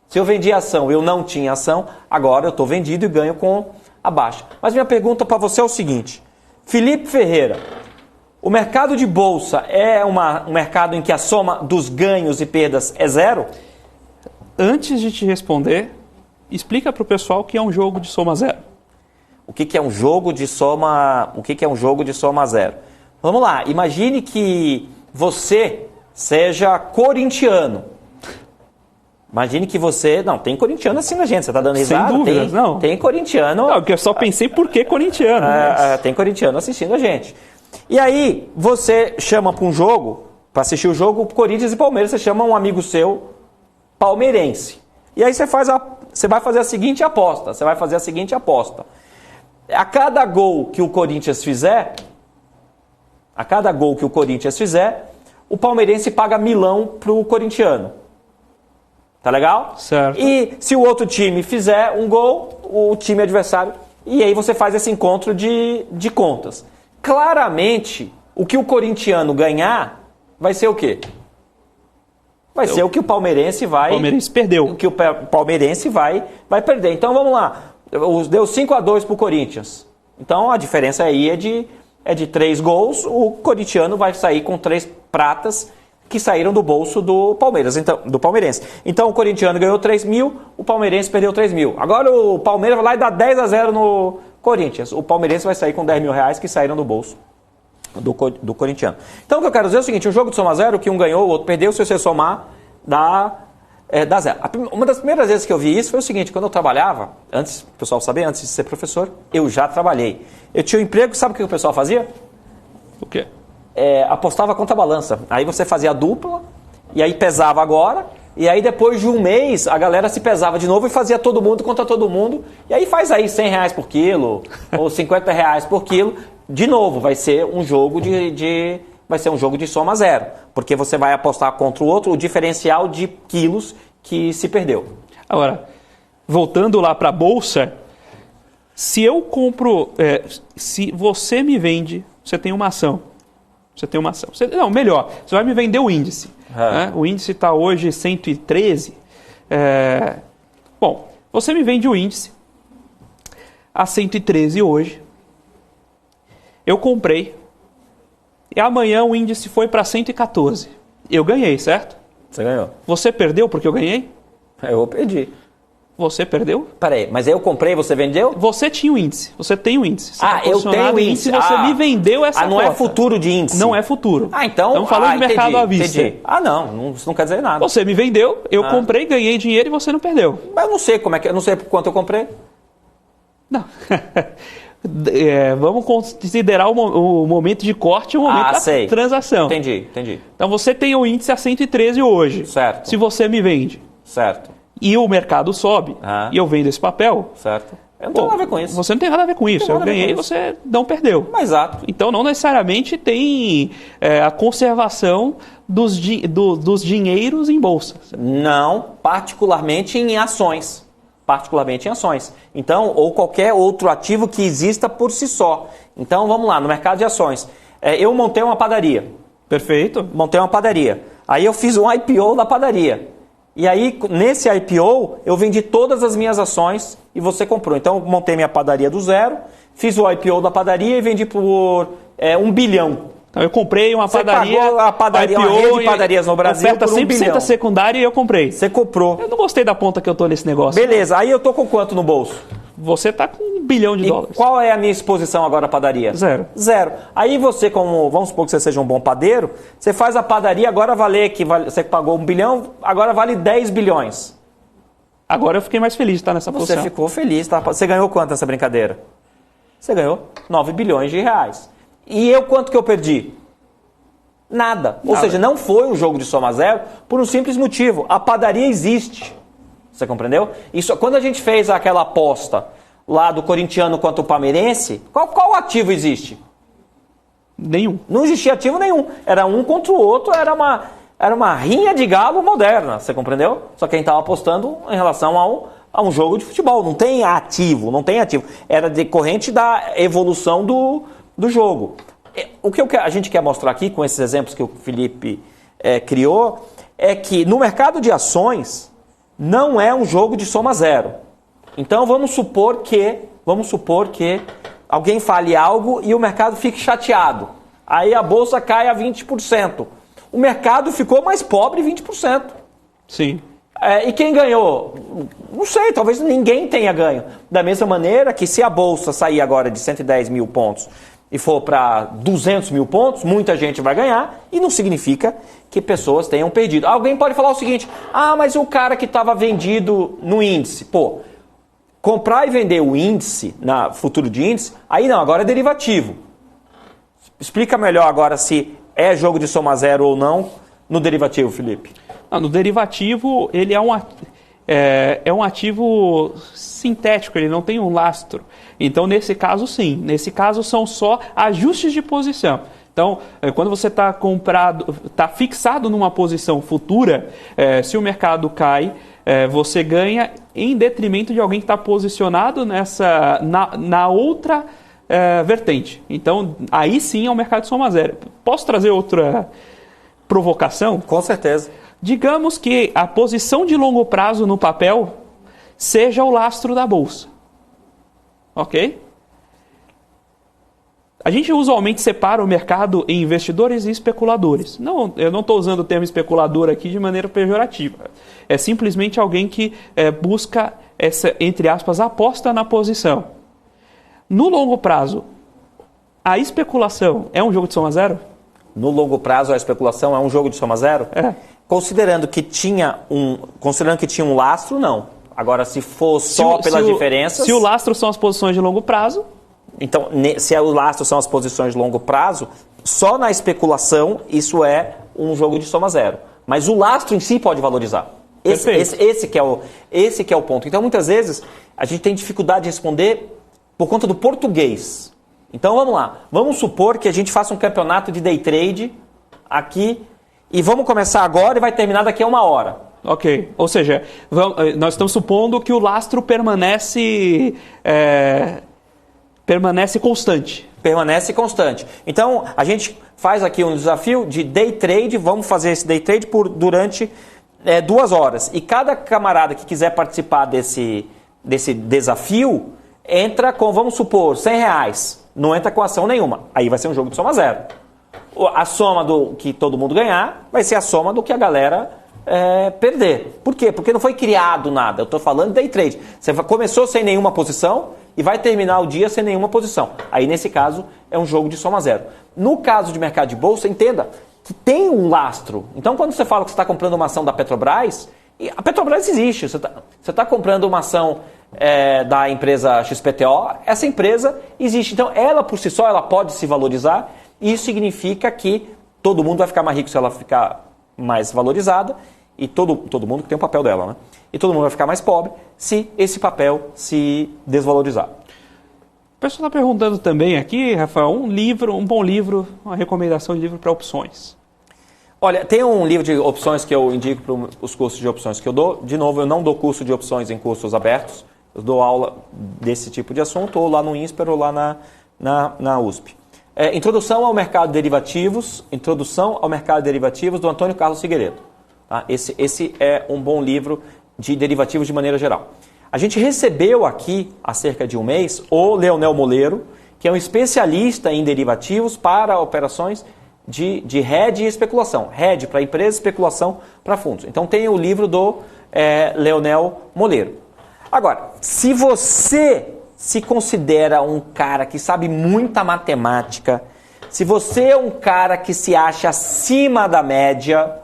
Se eu vendi a ação e eu não tinha ação, agora eu estou vendido e ganho com a baixa. Mas minha pergunta para você é o seguinte: Felipe Ferreira, o mercado de bolsa é um mercado em que a soma dos ganhos e perdas é zero? Antes de te responder, explica para o pessoal o que é um jogo de soma zero. O que é um jogo de soma? O que é um jogo de soma zero? Vamos lá. Imagine que você seja corintiano. Imagine que você... Não, tem corintiano assistindo a gente. Você está dando risada? Sem dúvidas, não. Tem corintiano... Não, porque eu só pensei por que corintiano. Mas... Tem corintiano assistindo a gente. E aí, você chama para um jogo, para assistir o jogo, Corinthians e Palmeiras, você chama um amigo seu palmeirense. E aí você vai fazer a seguinte aposta. A cada gol que o Corinthians fizer, o palmeirense paga milão pro corintiano. Tá legal? Certo. E se o outro time fizer um gol, o time adversário... E aí você faz esse encontro de contas. Claramente, o que o corintiano ganhar vai ser o quê? Vai ser o que o palmeirense vai... O palmeirense perdeu. O que o palmeirense vai perder. Então vamos lá. Deu 5-2 pro Corinthians. Então a diferença aí é de 3 gols. O corintiano vai sair com 3 pratas que saíram do bolso do Palmeiras, então, do palmeirense. Então o corintiano ganhou 3 mil, o palmeirense perdeu 3 mil. Agora o Palmeiras vai lá e dá 10-0 no Corinthians. O palmeirense vai sair com 10 mil reais que saíram do bolso do corintiano. Então o que eu quero dizer é o seguinte: o jogo de soma zero, que um ganhou, o outro perdeu, se você somar, dá zero. Uma das primeiras vezes que eu vi isso foi o seguinte: quando eu trabalhava, antes, o pessoal sabia, antes de ser professor, eu já trabalhei. Eu tinha um emprego, sabe o que o pessoal fazia? O quê? Apostava contra a balança. Aí você fazia a dupla, e aí pesava agora, E aí depois de um mês, a galera se pesava de novo e fazia todo mundo contra todo mundo. E aí faz aí R$100 por quilo, ou R$50 por quilo. De novo, vai ser um jogo vai ser um jogo de soma zero. Porque você vai apostar contra o outro o diferencial de quilos que se perdeu. Agora, voltando lá para a bolsa, se eu compro, se você me vende, você tem uma ação. Melhor, você vai me vender o índice. Né? O índice está hoje 113. Bom, você me vende o índice a 113 hoje. Eu comprei. E amanhã o índice foi para 114. Eu ganhei, certo? Você ganhou. Você perdeu porque eu ganhei? Eu perdi. Você perdeu? Peraí, mas eu comprei, você vendeu? Você tinha o índice. Você tem o índice. Você tá eu tenho o índice. Você me vendeu essa não cota. é futuro de índice. Não é futuro. Então... Estamos falando de mercado à vista. Entendi. Isso não quer dizer nada. Você me vendeu, eu comprei, ganhei dinheiro e você não perdeu. Mas eu não sei eu não sei por quanto eu comprei. Não. Vamos considerar o momento de corte e o momento da transação. Entendi. Então você tem o índice a 113 hoje. Certo. Se você me vende. Certo. E o mercado sobe. E eu vendo esse papel. Certo. Eu não tenho nada a ver com isso. Você não tem nada a ver com isso. Eu ganhei e você não perdeu. Exato. Então não necessariamente tem a conservação dos dinheiros em bolsas. Não, particularmente em ações. Então, ou qualquer outro ativo que exista por si só. Então, vamos lá, no mercado de ações. Eu montei uma padaria. Perfeito. Montei uma padaria. Aí eu fiz um IPO da padaria. E aí, nesse IPO, eu vendi todas as minhas ações e você comprou. Então, eu montei minha padaria do zero, fiz o IPO da padaria e vendi por 1 bilhão. Então, eu comprei uma padaria, pagou a padaria, IPO, uma rede de padarias no Brasil oferta por 1 bilhão. 100% secundária e eu comprei. Você comprou. Eu não gostei da ponta que eu tô nesse negócio. Beleza, aí eu tô com quanto no bolso? Você tá com $1 bilhão de dólares. Qual é a minha exposição agora à padaria? Zero. Aí você, vamos supor que você seja um bom padeiro, você faz a padaria, agora você pagou 1 bilhão, agora vale 10 bilhões. Agora eu fiquei mais feliz de estar nessa posição. Você ficou feliz, tá? Você ganhou quanto nessa brincadeira? Você ganhou 9 bilhões de reais. E eu, quanto que eu perdi? Nada. Ou seja, não foi um jogo de soma zero por um simples motivo. A padaria existe. Você compreendeu? Isso, quando a gente fez aquela aposta lá do corintiano contra o palmeirense, qual ativo existe? Nenhum. Não existia ativo nenhum. Era um contra o outro, era uma rinha de galo moderna. Você compreendeu? Só que a gente estava apostando em relação a um jogo de futebol. Não tem ativo. Era decorrente da evolução do jogo. O que a gente quer mostrar aqui, com esses exemplos que o Felipe criou, é que no mercado de ações não é um jogo de soma zero. Então vamos supor que alguém fale algo e o mercado fique chateado. Aí a bolsa cai a 20%. O mercado ficou mais pobre 20%. Sim. E quem ganhou? Não sei, talvez ninguém tenha ganho. Da mesma maneira que se a bolsa sair agora de 110 mil pontos e for para 200 mil pontos, muita gente vai ganhar e não significa que pessoas tenham perdido. Alguém pode falar o seguinte, mas o cara que estava vendido no índice, comprar e vender o índice, na futuro de índice, aí não, agora é derivativo. Explica melhor agora se é jogo de soma zero ou não no derivativo, Felipe. No derivativo, ele é um ativo sintético, ele não tem um lastro. Então, nesse caso, sim. Nesse caso, são só ajustes de posição. Então, quando você está fixado numa posição futura, se o mercado cai, você ganha em detrimento de alguém que está posicionado na outra vertente. Então, aí sim é um mercado de soma zero. Posso trazer outra provocação? Com certeza. Digamos que a posição de longo prazo no papel seja o lastro da bolsa. Ok? A gente usualmente separa o mercado em investidores e especuladores. Não, eu não estou usando o termo especulador aqui de maneira pejorativa. É simplesmente alguém que busca essa, entre aspas, aposta na posição. No longo prazo, a especulação é um jogo de soma zero? No longo prazo, a especulação é um jogo de soma zero? Considerando que tinha um lastro, não. Agora, se for só pelas diferenças... Se o lastro são as posições de longo prazo... Então, se o lastro são as posições de longo prazo, só na especulação isso é um jogo de soma zero. Mas o lastro em si pode valorizar. Esse que é o ponto. Então, muitas vezes, a gente tem dificuldade de responder por conta do português. Então, vamos lá. Vamos supor que a gente faça um campeonato de day trade aqui e vamos começar agora e vai terminar daqui a 1 hora. Ok. Ou seja, nós estamos supondo que o lastro permanece constante. Permanece constante. Então, a gente faz aqui um desafio de day trade. Vamos fazer esse day trade durante 2 horas. E cada camarada que quiser participar desse desafio entra com, vamos supor, R$100. Não entra com ação nenhuma. Aí vai ser um jogo de soma zero. A soma do que todo mundo ganhar vai ser a soma do que a galera perder. Por quê? Porque não foi criado nada. Eu estou falando de day trade. Você começou sem nenhuma posição e vai terminar o dia sem nenhuma posição. Aí, nesse caso, é um jogo de soma zero. No caso de mercado de bolsa, entenda que tem um lastro. Então, quando você fala que você está comprando uma ação da Petrobras, a Petrobras existe. Você está comprando uma ação da empresa XPTO, essa empresa existe. Então, ela por si só ela pode se valorizar. E isso significa que todo mundo vai ficar mais rico se ela ficar mais valorizada. E todo mundo que tem o papel dela, né? E todo mundo vai ficar mais pobre se esse papel se desvalorizar. O pessoal está perguntando também aqui, Rafael, um bom livro, uma recomendação de livro para opções. Olha, tem um livro de opções que eu indico para os cursos de opções que eu dou. De novo, eu não dou curso de opções em cursos abertos. Eu dou aula desse tipo de assunto, ou lá no INSPER ou lá na USP. Introdução ao mercado de derivativos. Introdução ao mercado de derivativos, do Antônio Carlos Figueiredo. Tá? Esse é um bom livro de derivativos de maneira geral. A gente recebeu aqui, há cerca de um mês, o Leonel Moleiro, que é um especialista em derivativos para operações de hedge e especulação. Hedge para empresas, especulação para fundos. Então tem o livro do Leonel Moleiro. Agora, se você se considera um cara que sabe muita matemática, se você é um cara que se acha acima da média,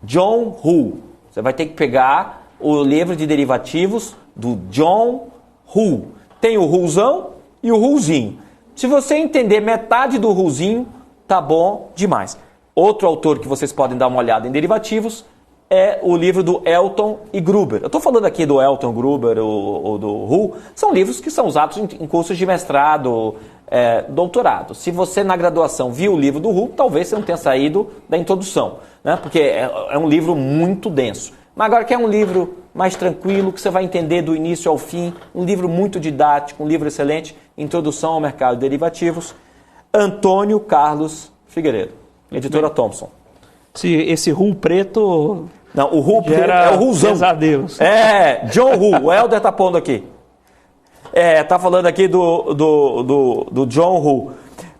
John Hu. Você vai ter que pegar o livro de derivativos do John Hu. Tem o Huzão e o Huzinho. Se você entender metade do Huzinho, tá bom demais. Outro autor que vocês podem dar uma olhada em derivativos é o livro do Elton e Gruber. Eu estou falando aqui do Elton Gruber ou do Hu. São livros que são usados em cursos de mestrado, doutorado. Se você na graduação viu o livro do Hu, talvez você não tenha saído da introdução, né? Porque é um livro muito denso. Mas agora quer um livro mais tranquilo, que você vai entender do início ao fim, um livro muito didático, um livro excelente, Introdução ao Mercado de Derivativos, Antônio Carlos Figueiredo, editora Thomson. Esse Hu preto... Não, o Hu preto é o Huzão. Pesadelos. John Hu, o Helder tá pondo aqui. Tá falando aqui do John Hu.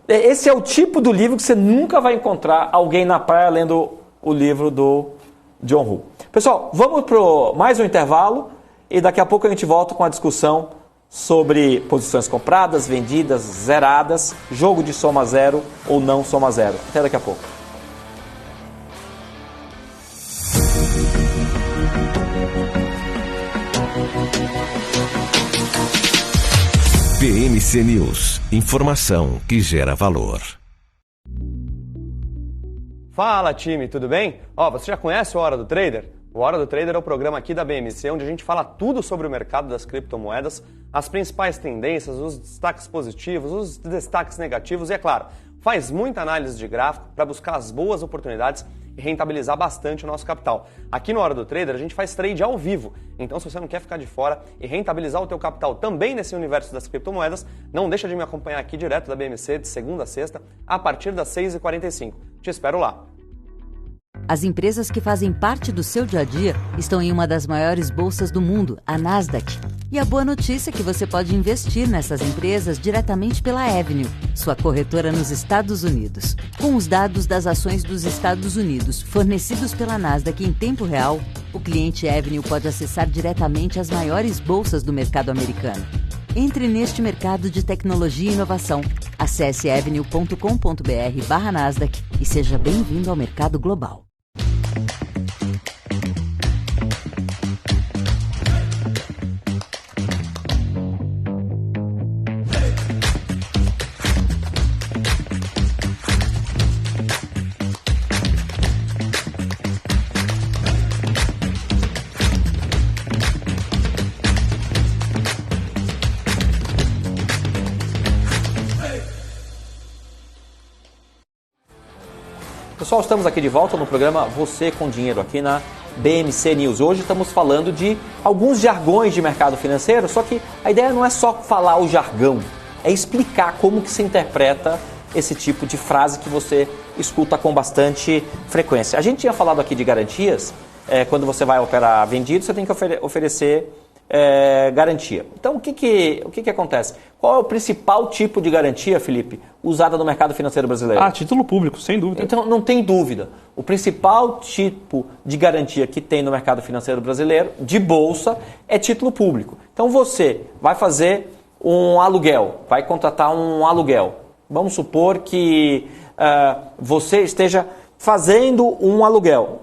Esse é o tipo do livro que você nunca vai encontrar alguém na praia lendo o livro do John Hu. Pessoal, vamos para mais um intervalo e daqui a pouco a gente volta com a discussão sobre posições compradas, vendidas, zeradas, jogo de soma zero ou não soma zero. Até daqui a pouco. BMC News, informação que gera valor. Fala time, tudo bem? Você já conhece o Hora do Trader? O Hora do Trader é o programa aqui da BMC onde a gente fala tudo sobre o mercado das criptomoedas, as principais tendências, os destaques positivos, os destaques negativos e, é claro, faz muita análise de gráfico para buscar as boas oportunidades e rentabilizar bastante o nosso capital. Aqui no Hora do Trader a gente faz trade ao vivo, então se você não quer ficar de fora e rentabilizar o teu capital também nesse universo das criptomoedas, não deixa de me acompanhar aqui direto da BMC de segunda a sexta a partir das 6h45. Te espero lá. As empresas que fazem parte do seu dia a dia estão em uma das maiores bolsas do mundo, a Nasdaq. E a boa notícia é que você pode investir nessas empresas diretamente pela Avenue, sua corretora nos Estados Unidos. Com os dados das ações dos Estados Unidos fornecidos pela Nasdaq em tempo real, o cliente Avenue pode acessar diretamente as maiores bolsas do mercado americano. Entre neste mercado de tecnologia e inovação. Acesse avenue.com.br/Nasdaq e seja bem-vindo ao mercado global. Pessoal, estamos aqui de volta no programa Você com Dinheiro, aqui na BMC News. Hoje estamos falando de alguns jargões de mercado financeiro, só que a ideia não é só falar o jargão, é explicar como que se interpreta esse tipo de frase que você escuta com bastante frequência. A gente tinha falado aqui de garantias, quando você vai operar vendido, você tem que oferecer garantia. Então, o que acontece? Qual é o principal tipo de garantia, Felipe, usada no mercado financeiro brasileiro? Título público, sem dúvida. Então, não tem dúvida. O principal tipo de garantia que tem no mercado financeiro brasileiro, de bolsa, é título público. Então, você vai fazer um aluguel, vai contratar um aluguel. Vamos supor que você esteja fazendo um aluguel.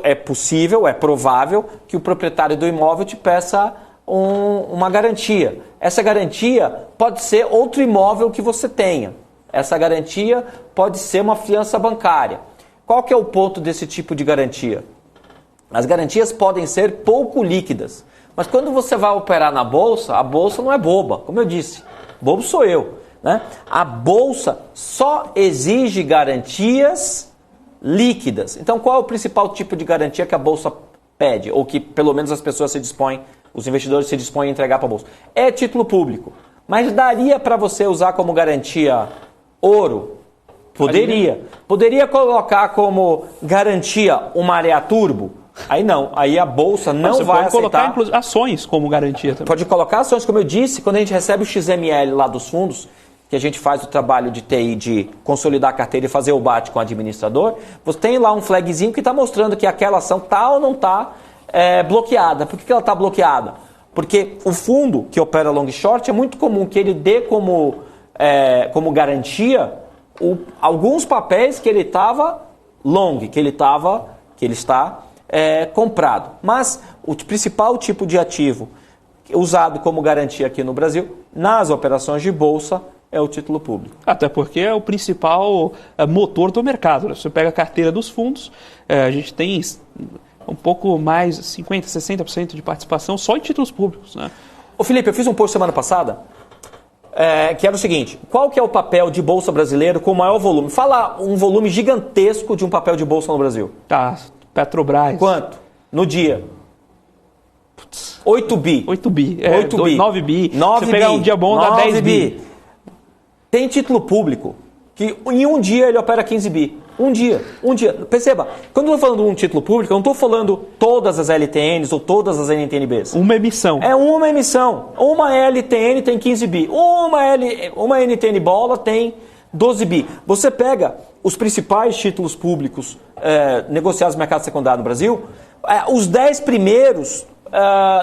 É possível, é provável que o proprietário do imóvel te peça uma garantia. Essa garantia pode ser outro imóvel que você tenha. Essa garantia pode ser uma fiança bancária. Qual que é o ponto desse tipo de garantia? As garantias podem ser pouco líquidas. Mas quando você vai operar na bolsa, a bolsa não é boba, como eu disse. Bobo sou eu, né? A bolsa só exige garantias líquidas. Então, qual é o principal tipo de garantia que a bolsa pede? Ou que pelo menos as pessoas os investidores se dispõem a entregar para a bolsa? É título público. Mas daria para você usar como garantia ouro? Poderia. Poderia colocar como garantia uma Area Turbo? Aí não, aí a bolsa não vai aceitar. Você pode colocar ações como garantia também. Pode colocar ações, como eu disse, quando a gente recebe o XML lá dos fundos, que a gente faz o trabalho de TI de consolidar a carteira e fazer o bate com o administrador, você tem lá um flagzinho que está mostrando que aquela ação está ou não está bloqueada. Por que ela está bloqueada? Porque o fundo que opera long short é muito comum que ele dê como garantia alguns papéis que ele estava long, que ele está comprado. Mas o principal tipo de ativo usado como garantia aqui no Brasil, nas operações de bolsa, é o título público. Até porque é o principal motor do mercado. Né? Você pega a carteira dos fundos, a gente tem um pouco mais, 50%, 60% de participação só em títulos públicos. Né? Ô Felipe, eu fiz um post semana passada, que era o seguinte: qual que é o papel de bolsa brasileiro com maior volume? Fala um volume gigantesco de um papel de bolsa no Brasil. Petrobras. Quanto? No dia? 8 bi. 8 bi. 8 bi. 9 bi. 9 Você pegar um dia bom, dá 10 bi. Tem título público que em um dia ele opera 15 bi. Um dia. Perceba, quando eu estou falando de um título público, eu não estou falando todas as LTNs ou todas as NTNBs. Uma emissão. É uma emissão. Uma LTN tem 15 bi. Uma NTN bola tem 12 bi. Você pega os principais títulos públicos negociados no mercado secundário no Brasil, os 10 primeiros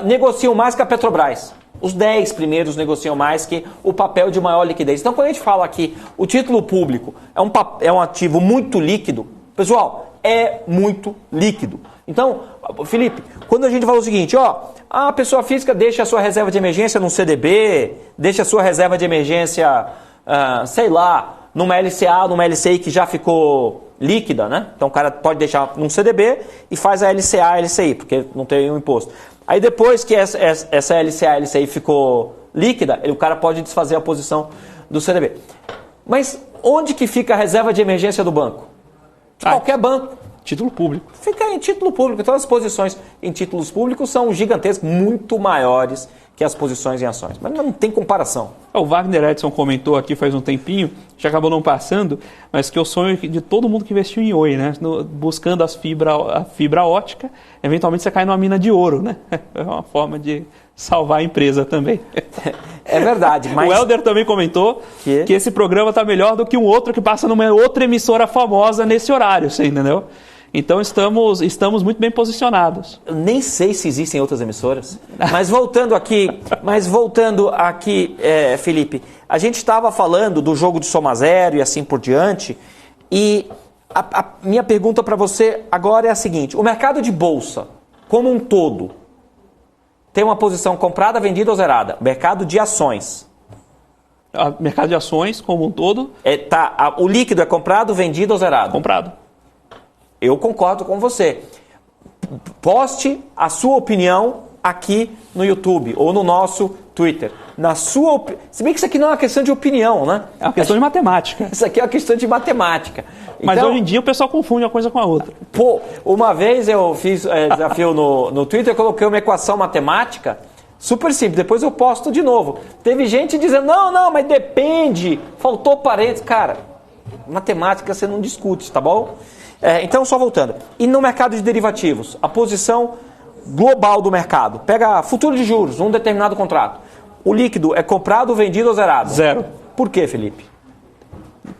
negociam mais que a Petrobras. Os 10 primeiros negociam mais que o papel de maior liquidez. Então, quando a gente fala aqui, o título público é um ativo muito líquido, pessoal, é muito líquido. Então, Felipe, quando a gente fala o seguinte, a pessoa física deixa a sua reserva de emergência num CDB, deixa a sua reserva de emergência, numa LCA, numa LCI que já ficou líquida, né? Então, o cara pode deixar num CDB e faz a LCA, LCI, porque não tem um imposto. Aí depois que essa LCA, LCI ficou líquida, o cara pode desfazer a posição do CDB. Mas onde que fica a reserva de emergência do banco? Qualquer banco. Título público. Fica em título público. Então as posições em títulos públicos são gigantescas, muito maiores que as posições em ações. Mas não tem comparação. O Wagner Edson comentou aqui faz um tempinho, já acabou não passando, mas que o sonho de todo mundo que investiu em Oi, né? Buscando a fibra ótica, eventualmente você cai numa mina de ouro, né? É uma forma de salvar a empresa também. É verdade. Mas... O Helder também comentou que esse programa está melhor do que um outro que passa numa outra emissora famosa nesse horário, você entendeu? Então estamos muito bem posicionados. Eu nem sei se existem outras emissoras. Mas voltando aqui, Felipe, a gente estava falando do jogo de soma zero e assim por diante. E a minha pergunta para você agora é a seguinte: o mercado de bolsa, como um todo, tem uma posição comprada, vendida ou zerada? Mercado de ações. O mercado de ações, como um todo... O líquido é comprado, vendido ou zerado? Comprado. Eu concordo com você. Poste a sua opinião aqui no YouTube ou no nosso Twitter. Se bem que isso aqui não é uma questão de opinião, né? É uma questão de matemática. Isso aqui é uma questão de matemática. Mas então, hoje em dia o pessoal confunde uma coisa com a outra. Pô, uma vez eu fiz desafio no Twitter, eu coloquei uma equação matemática super simples, depois eu posto de novo. Teve gente dizendo, não, mas depende, faltou parênteses. Cara, matemática você não discute, tá bom? Então, só voltando. E no mercado de derivativos, a posição global do mercado. Pega futuro de juros, um determinado contrato. O líquido é comprado, vendido ou zerado? Zero. Por quê, Felipe?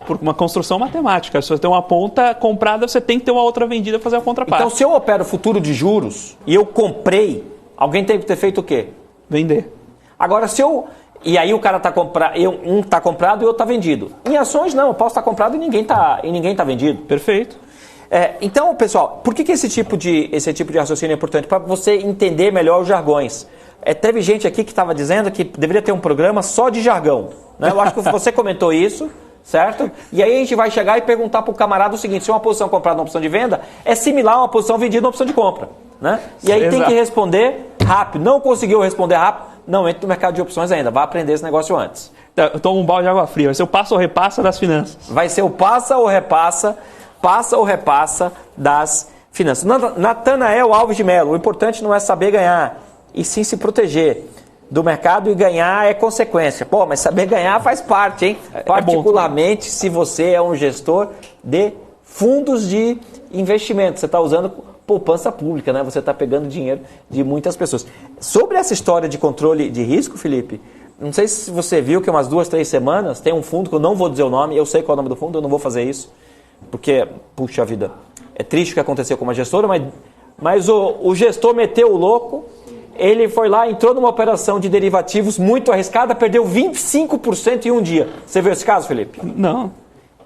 Por uma construção matemática. Se você tem uma ponta comprada, você tem que ter uma outra vendida para fazer a contraparte. Então, se eu opero futuro de juros e eu comprei, alguém tem que ter feito o quê? Vender. Agora, se eu... E aí o cara está comprado, um está comprado e o outro está vendido. Em ações, não. Eu posso estar comprado e ninguém está vendido. Perfeito. Então, pessoal, por que esse tipo de raciocínio é importante? Para você entender melhor os jargões. Teve gente aqui que estava dizendo que deveria ter um programa só de jargão. Né? Eu acho que você comentou isso, certo? E aí a gente vai chegar e perguntar para o camarada o seguinte, se uma posição comprada na opção de venda é similar a uma posição vendida na opção de compra. Né? E aí tem que responder rápido. Não conseguiu responder rápido, não entra no mercado de opções ainda. Vai aprender esse negócio antes. Toma um balde de água fria. Vai ser o passa ou repassa das finanças. Vai ser o passa ou repassa das finanças. Natanael Alves de Mello, o importante não é saber ganhar, e sim se proteger do mercado, e ganhar é consequência. Pô, mas saber ganhar faz parte, hein? Particularmente se você é um gestor de fundos de investimento. Você está usando poupança pública, né? Você está pegando dinheiro de muitas pessoas. Sobre essa história de controle de risco, Felipe, não sei se você viu que umas 2, 3 semanas tem um fundo que eu não vou dizer o nome, eu sei qual é o nome do fundo, eu não vou fazer isso, porque, puxa vida, é triste o que aconteceu com uma gestora, mas o gestor meteu o louco, ele foi lá, entrou numa operação de derivativos muito arriscada, perdeu 25% em um dia. Você viu esse caso, Felipe? Não.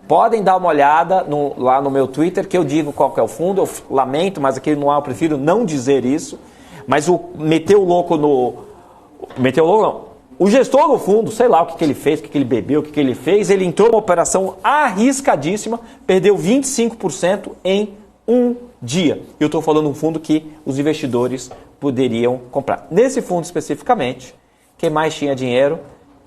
Podem dar uma olhada lá no meu Twitter, que eu digo qual que é o fundo, eu lamento, mas aqui no ar eu prefiro não dizer isso, mas meteu o louco não. O gestor do fundo, sei lá o que ele fez, o que ele bebeu, o que ele fez, ele entrou numa operação arriscadíssima, perdeu 25% em um dia. Eu estou falando de um fundo que os investidores poderiam comprar. Nesse fundo especificamente, quem mais tinha dinheiro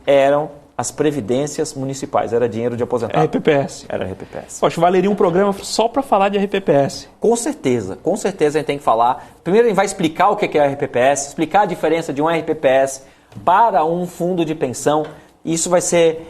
eram as previdências municipais, era dinheiro de aposentado. RPPS. Era RPPS. Poxa, valeria um programa só para falar de RPPS. Com certeza a gente tem que falar. Primeiro a gente vai explicar o que é RPPS, explicar a diferença de um RPPS para um fundo de pensão. Isso vai ser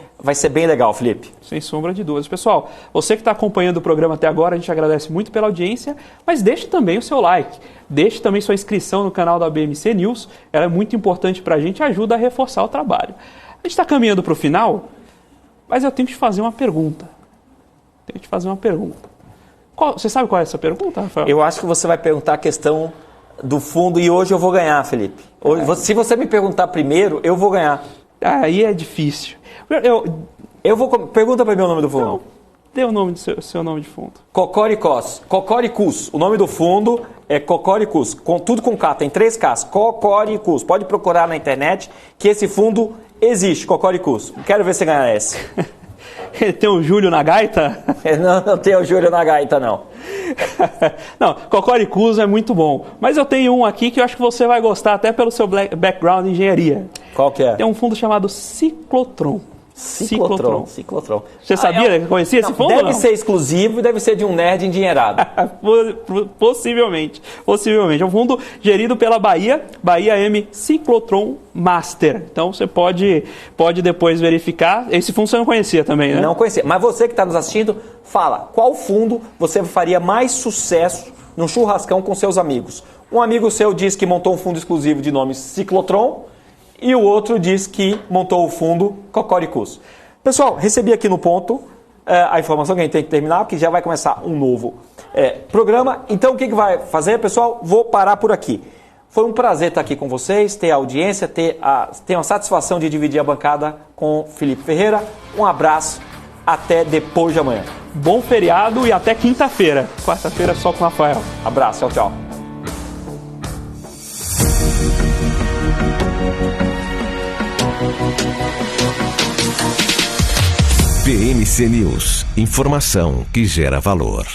bem legal, Felipe. Sem sombra de dúvidas. Pessoal, você que está acompanhando o programa até agora, a gente agradece muito pela audiência, mas deixe também o seu like, deixe também sua inscrição no canal da BMC News, ela é muito importante para a gente, ajuda a reforçar o trabalho. A gente está caminhando para o final, mas eu tenho que te fazer uma pergunta. Você sabe qual é essa pergunta, Rafael? Eu acho que você vai perguntar a questão do fundo e hoje eu vou ganhar, Felipe. Se você me perguntar primeiro, eu vou ganhar. Aí é difícil. Pergunta para mim o nome do fundo. Não, dê o nome do seu nome de fundo. Cocoricus. O nome do fundo é Cocoricus. Tudo com K, tem 3 Ks. Cocoricus. Pode procurar na internet que esse fundo existe, Cocoricus. Quero ver você ganhar esse. Tem o Júlio na gaita? Não tem o Júlio na gaita, não. Não, Cocoricus é muito bom. Mas eu tenho um aqui que eu acho que você vai gostar, até pelo seu background em engenharia. Qual que é? Tem um fundo chamado Ciclotron. Ciclotron. Você sabia, conhecia esse fundo? Deve ser exclusivo e deve ser de um nerd endinheirado. Possivelmente. É um fundo gerido pela Bahia M Ciclotron Master. Então você pode depois verificar. Esse fundo você não conhecia também, né? Não conhecia. Mas você que está nos assistindo, fala, qual fundo você faria mais sucesso num churrascão com seus amigos? Um amigo seu diz que montou um fundo exclusivo de nome Ciclotron, e o outro diz que montou o fundo Cocoricus. Pessoal, recebi aqui no ponto a informação que a gente tem que terminar, porque já vai começar um novo programa. Então, o que vai fazer, pessoal? Vou parar por aqui. Foi um prazer estar aqui com vocês, ter a audiência, ter a satisfação de dividir a bancada com Felipe Ferreira. Um abraço, até depois de amanhã. Bom feriado e até quinta-feira. Quarta-feira só com o Rafael. Abraço, tchau. BMC News, informação que gera valor.